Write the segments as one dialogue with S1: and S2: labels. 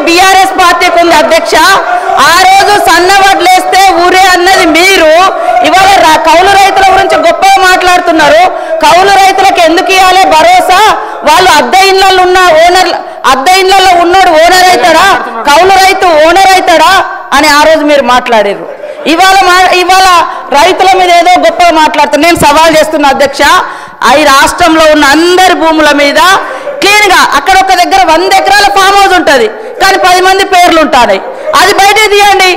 S1: BRS పార్టీకి ఉంది అధ్యక్ష. ఆ రోజు సన్నవడ్లేస్తే ఊరే అన్నది మీరు. ఇవాళ కౌలు రైతుల గురించి గొప్పగా మాట్లాడుతున్నారు. కౌలు రైతులకు ఎందుకు ఇవ్వాలి భరోసా? వాళ్ళు అద్దె ఇళ్లలో ఉన్న ఓనర్, అద్దె ఇళ్లలో ఉన్నోడు ఓనర్ అవుతాడా? కౌలు రైతు ఓనర్ అవుతాడా అని ఆ రోజు మీరు మాట్లాడారు. ఇవాళ రైతుల మీద ఏదో గొప్పగా మాట్లాడుతున్నారు. నేను సవాల్ చేస్తున్నా అధ్యక్ష, ఈ రాష్ట్రంలో ఉన్న అందరి భూముల మీద క్లీన్గా అక్కడ ఒక దగ్గర 100 ఎకరాల ఫామ్ హౌస్ ఉంటుంది, కానీ 10 మంది పేర్లు ఉంటాయి. అది బయట తీయండి.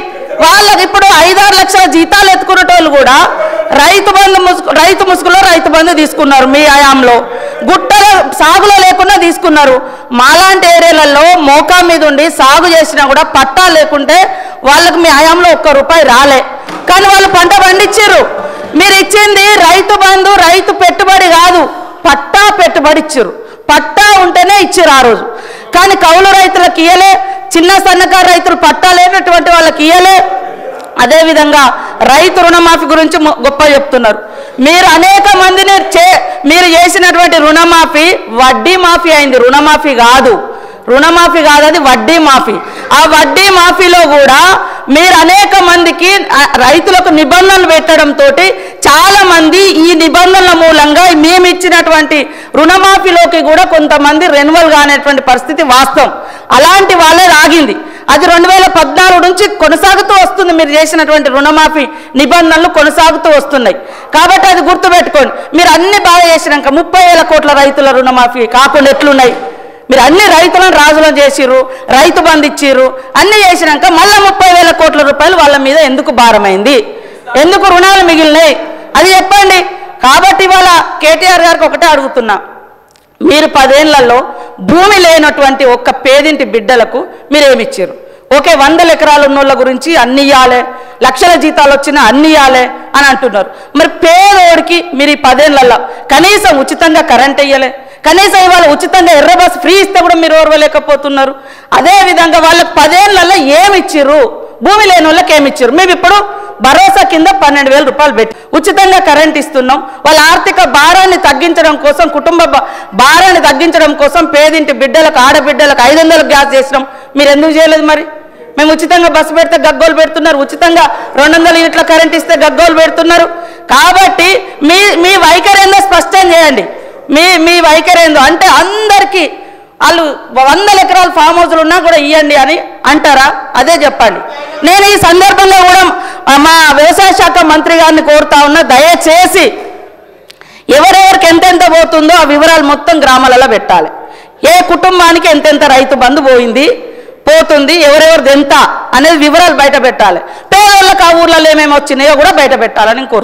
S1: వాళ్ళకి ఇప్పుడు 5-6 లక్షల జీతాలు ఎత్తుకునేటోళ్ళు కూడా రైతు ముసుగులో రైతు బంధు తీసుకున్నారు. మీ హయాంలో గుట్టల సాగులో లేకుండా తీసుకున్నారు. మాలాంటి ఏరియాలలో మోకా మీద ఉండి సాగు చేసినా కూడా పట్టా లేకుంటే వాళ్ళకి మీ హయాంలో ₹1 రాలే, కానీ వాళ్ళు పంట పండించారు. మీరు ఇచ్చింది రైతు బంధు, రైతు పెట్టుబడి కాదు, పట్టా పెట్టుబడి ఇచ్చారు. పట్టా ఉంటేనే ఇచ్చారు ఆ రోజు, కానీ కౌలు రైతులకు ఇయ్యలే. చిన్న సన్నకారు రైతులు పట్టా లేనటువంటి వాళ్ళకి ఇయ్యలే. అదేవిధంగా రైతు రుణమాఫీ గురించి గొప్ప చెప్తున్నారు. మీరు అనేక మందిని మీరు చేసినటువంటి రుణమాఫీ వడ్డీ మాఫీ అయింది, రుణమాఫీ కాదు. రుణమాఫీ కాదు, అది వడ్డీ మాఫీ. ఆ వడ్డీ మాఫీలో కూడా మీరు అనేక మందికి రైతులకు నిబంధనలు పెట్టడంతో చాలా మంది ఈ నిబంధనల మూలంగా మేము ఇచ్చినటువంటి రుణమాఫీలోకి కూడా కొంతమంది రెన్యువల్ కానటువంటి పరిస్థితి వాస్తవం. అలాంటి వాళ్ళే ఆగింది. అది 2014 నుంచి కొనసాగుతూ వస్తుంది. మీరు చేసినటువంటి రుణమాఫీ నిబంధనలు కొనసాగుతూ వస్తున్నాయి. కాబట్టి అది గుర్తుపెట్టుకోండి. మీరు అన్ని బాగా చేసినాక 30,000 కోట్ల రైతుల రుణమాఫీ కాకుండా ఎట్లున్నాయి? మీరు అన్ని రైతులను రాజులను చేసిర్రు, రైతు బంధు ఇచ్చిర్రు, అన్ని చేసినాక మళ్ళీ 30,000 కోట్ల రూపాయలు వాళ్ళ మీద ఎందుకు భారమైంది? ఎందుకు రుణాలు మిగిలినాయి? అది చెప్పండి. కాబట్టి ఇవాళ కేటీఆర్ గారికి ఒకటే అడుగుతున్నా, మీరు 10 ఏళ్లలో భూమి లేనటువంటి ఒక్క పేదింటి బిడ్డలకు మీరేమిచ్చారు? ఓకే, 100 ఎకరాలు ఉన్నోళ్ళ గురించి అన్ని ఇవ్వాలి, లక్షల జీతాలు వచ్చినా అన్ని ఇవ్వాలి అని అంటున్నారు. మరి పేదోడికి మీరు ఈ 10 ఏళ్లలో కనీసం ఉచితంగా కరెంట్ ఇయ్యలే, కనీసం ఇవాళ ఉచితంగా ఎర్ర బస్సు ఫ్రీ ఇస్తే కూడా మీరు ఓర్వలేకపోతున్నారు. అదేవిధంగా వాళ్ళకి 10 ఏళ్లలో ఏమి ఇచ్చిర్రు? భూమి లేని వాళ్ళకి ఏమి ఇచ్చారు? మేము ఇప్పుడు భరోసా కింద 12,000 రూపాయలు పెట్టి ఉచితంగా కరెంట్ ఇస్తున్నాం. వాళ్ళ ఆర్థిక భారాన్ని తగ్గించడం కోసం, కుటుంబ భారాన్ని తగ్గించడం కోసం పేదింటి బిడ్డలకు, ఆడబిడ్డలకు 500 గ్యాస్ చేసినాం. మీరు ఎందుకు చేయలేదు? మరి మేము ఉచితంగా బస్సు పెడితే గగ్గోలు పెడుతున్నారు, ఉచితంగా 200 యూనిట్ల కరెంట్ ఇస్తే గగ్గోలు పెడుతున్నారు. కాబట్టి మీ వైఖరి ఏందో స్పష్టం చేయండి. మీ వైఖరి ఏందో అంటే అందరికీ వాళ్ళు 100 ఎకరాల ఫామ్ హౌస్లు ఉన్నా కూడా ఇవ్వండి అని అంటారా? అదే చెప్పండి. నేను ఈ సందర్భంగా కూడా మా వ్యవసాయ శాఖ మంత్రి గారిని కోరుతా ఉన్నా, దయచేసి ఎవరెవరికి ఎంతెంత పోతుందో ఆ వివరాలు మొత్తం గ్రామాలలో పెట్టాలి. ఏ కుటుంబానికి ఎంతెంత రైతు బంధు పోతుంది, ఎవరెవరిది ఎంత అనేది వివరాలు బయట పెట్టాలి. పేదవాళ్ళకి ఆ ఊర్లలో ఏమేమి వచ్చినాయో కూడా బయట పెట్టాలని కోరుతాను.